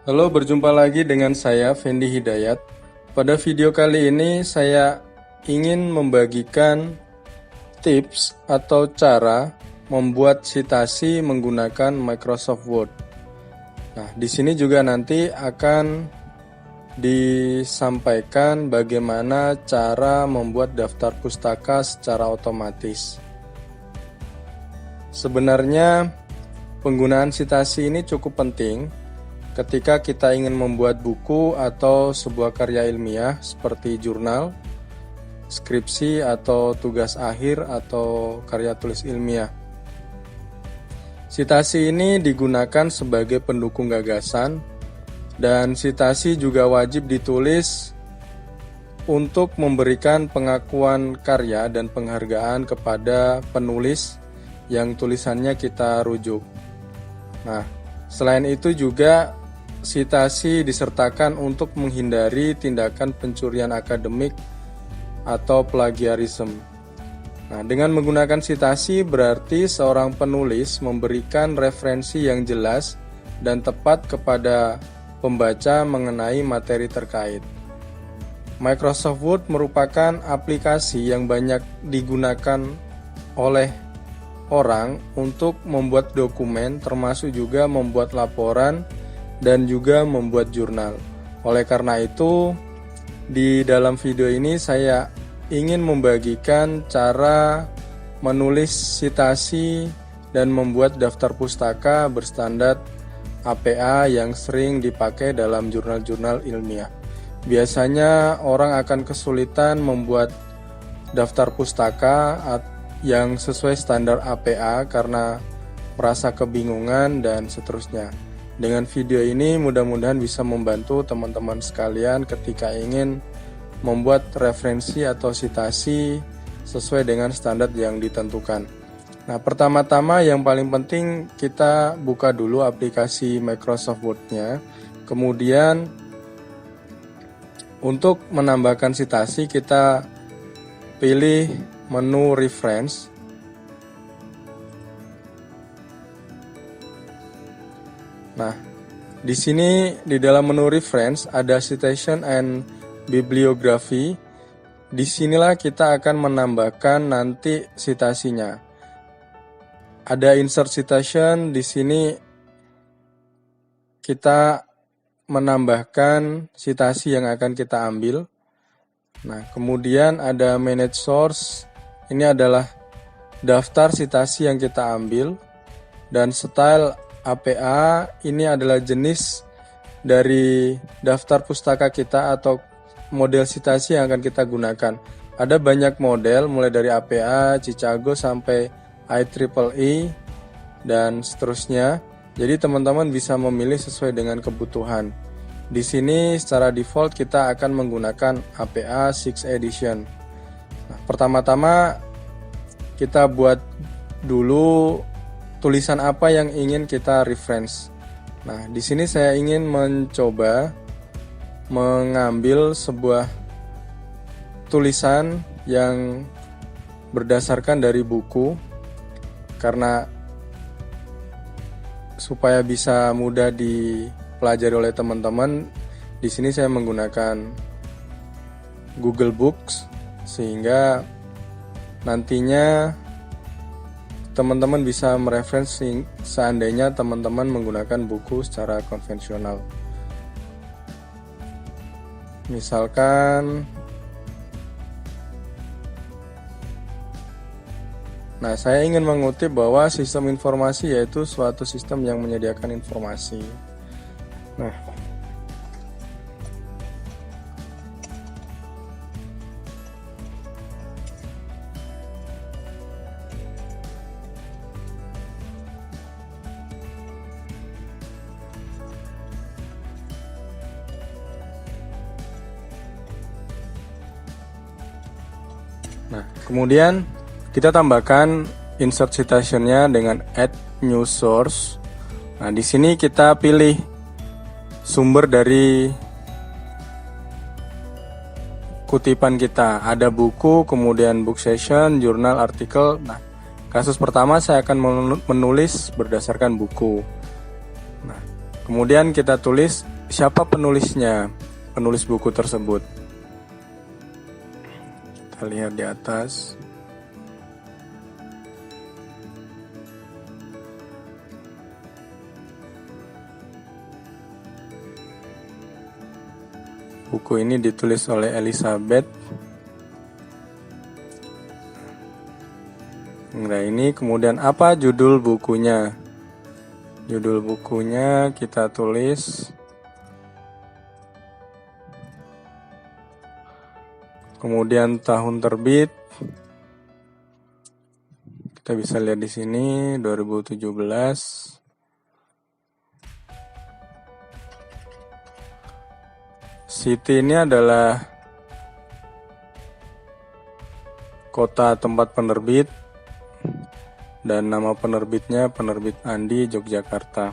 Halo, berjumpa lagi dengan saya Fendi Hidayat. Pada video kali ini saya ingin membagikan tips atau cara membuat citasi menggunakan Microsoft Word. Nah, di sini juga nanti akan disampaikan bagaimana cara membuat daftar pustaka secara otomatis. Sebenarnya penggunaan citasi ini cukup penting ketika kita ingin membuat buku atau sebuah karya ilmiah seperti jurnal, skripsi atau tugas akhir atau karya tulis ilmiah. Citasi ini digunakan sebagai pendukung gagasan dan citasi juga wajib ditulis untuk memberikan pengakuan karya dan penghargaan kepada penulis yang tulisannya kita rujuk. Nah, selain itu juga citasi disertakan untuk menghindari tindakan pencurian akademik atau plagiarisme. Nah, dengan menggunakan citasi berarti seorang penulis memberikan referensi yang jelas dan tepat kepada pembaca mengenai materi terkait. Microsoft Word merupakan aplikasi yang banyak digunakan oleh orang untuk membuat dokumen, termasuk juga membuat laporan dan juga membuat jurnal. Oleh karena itu, di dalam video ini saya ingin membagikan cara menulis citasi dan membuat daftar pustaka berstandar APA yang sering dipakai dalam jurnal-jurnal ilmiah. Biasanya orang akan kesulitan membuat daftar pustaka yang sesuai standar APA karena merasa kebingungan dan seterusnya. Dengan video ini mudah-mudahan bisa membantu teman-teman sekalian ketika ingin membuat referensi atau citasi sesuai dengan standar yang ditentukan. Nah, pertama-tama yang paling penting kita buka dulu aplikasi Microsoft Word-nya. Kemudian untuk menambahkan citasi kita pilih menu reference. Nah, di sini di dalam menu reference ada citation and bibliography. Disinilah kita akan menambahkan nanti citasinya. Ada insert citation, di sini kita menambahkan citasi yang akan kita ambil. Nah, kemudian ada manage source. Ini adalah daftar citasi yang kita ambil dan style APA ini adalah jenis dari daftar pustaka kita atau model citasi yang akan kita gunakan. Ada banyak model mulai dari APA, Chicago sampai IEEE dan seterusnya. Jadi teman-teman bisa memilih sesuai dengan kebutuhan. Di sini secara default kita akan menggunakan APA 6 edition. Nah, pertama-tama kita buat dulu tulisan apa yang ingin kita reference. Nah, di sini saya ingin mencoba mengambil sebuah tulisan yang berdasarkan dari buku karena supaya bisa mudah dipelajari oleh teman-teman. Di sini saya menggunakan Google Books sehingga nantinya teman-teman bisa mereferensi seandainya teman-teman menggunakan buku secara konvensional. Misalkan, nah saya ingin mengutip bahwa sistem informasi yaitu suatu sistem yang menyediakan informasi. Nah, kemudian kita tambahkan insert citation-nya dengan add new source. Nah, di sini kita pilih sumber dari kutipan kita. Ada buku, kemudian book session, jurnal, artikel. Nah, kasus pertama saya akan menulis berdasarkan buku. Nah, kemudian kita tulis siapa penulisnya, penulis buku tersebut. Kita lihat di atas. Buku ini ditulis oleh Elizabeth. Nah, ini kemudian apa judul bukunya? Judul bukunya kita tulis. Kemudian tahun terbit. Kita bisa lihat di sini 2017. City ini adalah kota tempat penerbit. Dan nama penerbitnya Penerbit Andi Yogyakarta.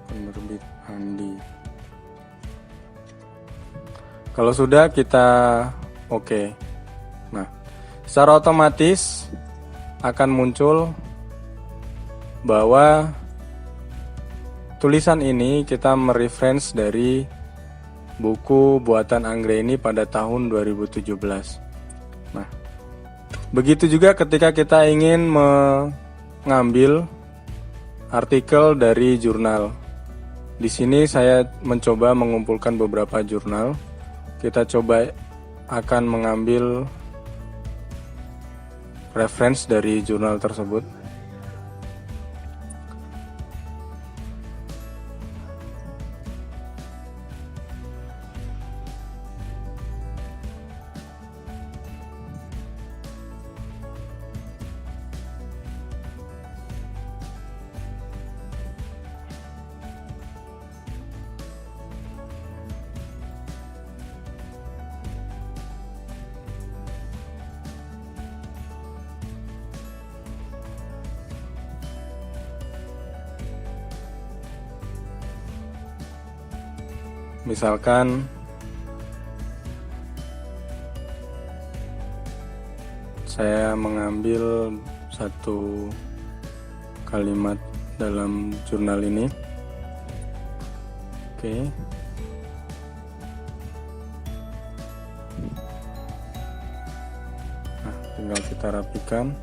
Penerbit Andi. Kalau sudah kita oke. Nah, secara otomatis akan muncul bahwa tulisan ini kita mereference dari buku buatan Anggreni pada tahun 2017. Nah, begitu juga ketika kita ingin mengambil artikel dari jurnal. Di sini saya mencoba mengumpulkan beberapa jurnal. Kita coba akan mengambil reference dari jurnal tersebut. Misalkan saya mengambil satu kalimat dalam jurnal ini. Oke. Nah, tinggal kita rapikan.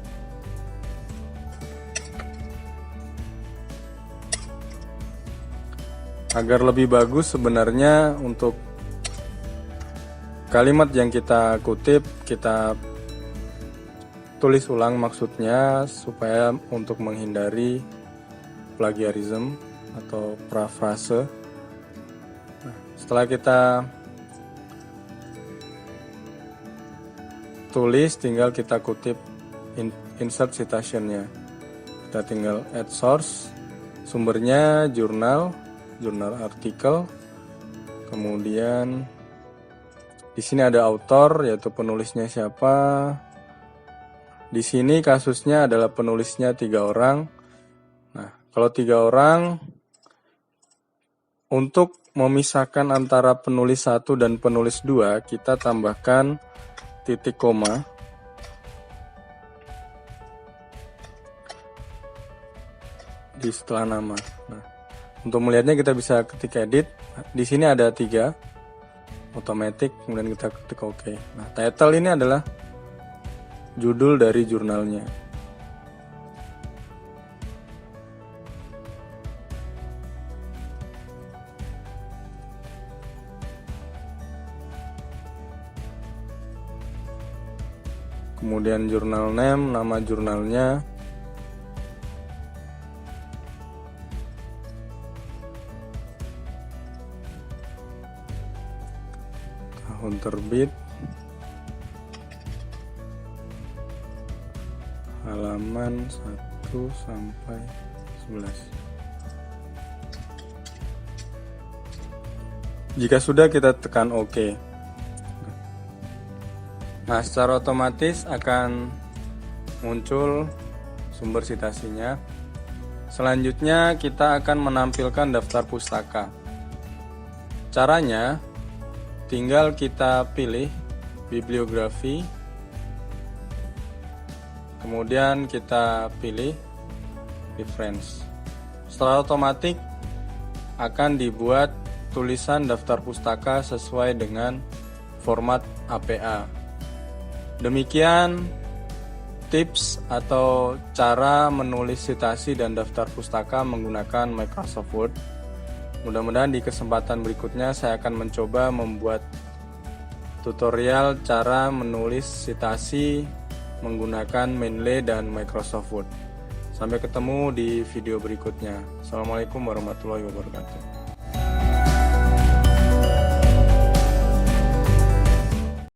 Agar lebih bagus sebenarnya untuk kalimat yang kita kutip, kita tulis ulang maksudnya supaya untuk menghindari plagiarisme atau parafrase. Nah, setelah kita tulis, tinggal kita kutip insert citation-nya. Kita tinggal add source, sumbernya jurnal artikel, kemudian di sini ada author, yaitu penulisnya siapa. Di sini kasusnya adalah penulisnya 3 orang. Nah, kalau 3 orang, untuk memisahkan antara penulis 1 dan penulis 2, kita tambahkan titik koma. Di setelah nama. Nah, untuk melihatnya kita bisa ketik edit. Di sini ada 3, automatic, kemudian kita ketik OK. Nah, title ini adalah judul dari jurnalnya. Kemudian jurnal name, nama jurnalnya. Tahun terbit, halaman 1 sampai 11. Jika sudah, kita tekan OK. Nah, secara otomatis akan muncul sumber citasinya. Selanjutnya kita akan menampilkan daftar pustaka. Caranya tinggal kita pilih bibliografi, kemudian kita pilih reference. Setelah otomatis akan dibuat tulisan daftar pustaka sesuai dengan format APA. Demikian tips atau cara menulis citasi dan daftar pustaka menggunakan Microsoft Word. Mudah-mudahan di kesempatan berikutnya saya akan mencoba membuat tutorial cara menulis citasi menggunakan Mendeley dan Microsoft Word. Sampai ketemu di video berikutnya. Assalamualaikum warahmatullahi wabarakatuh.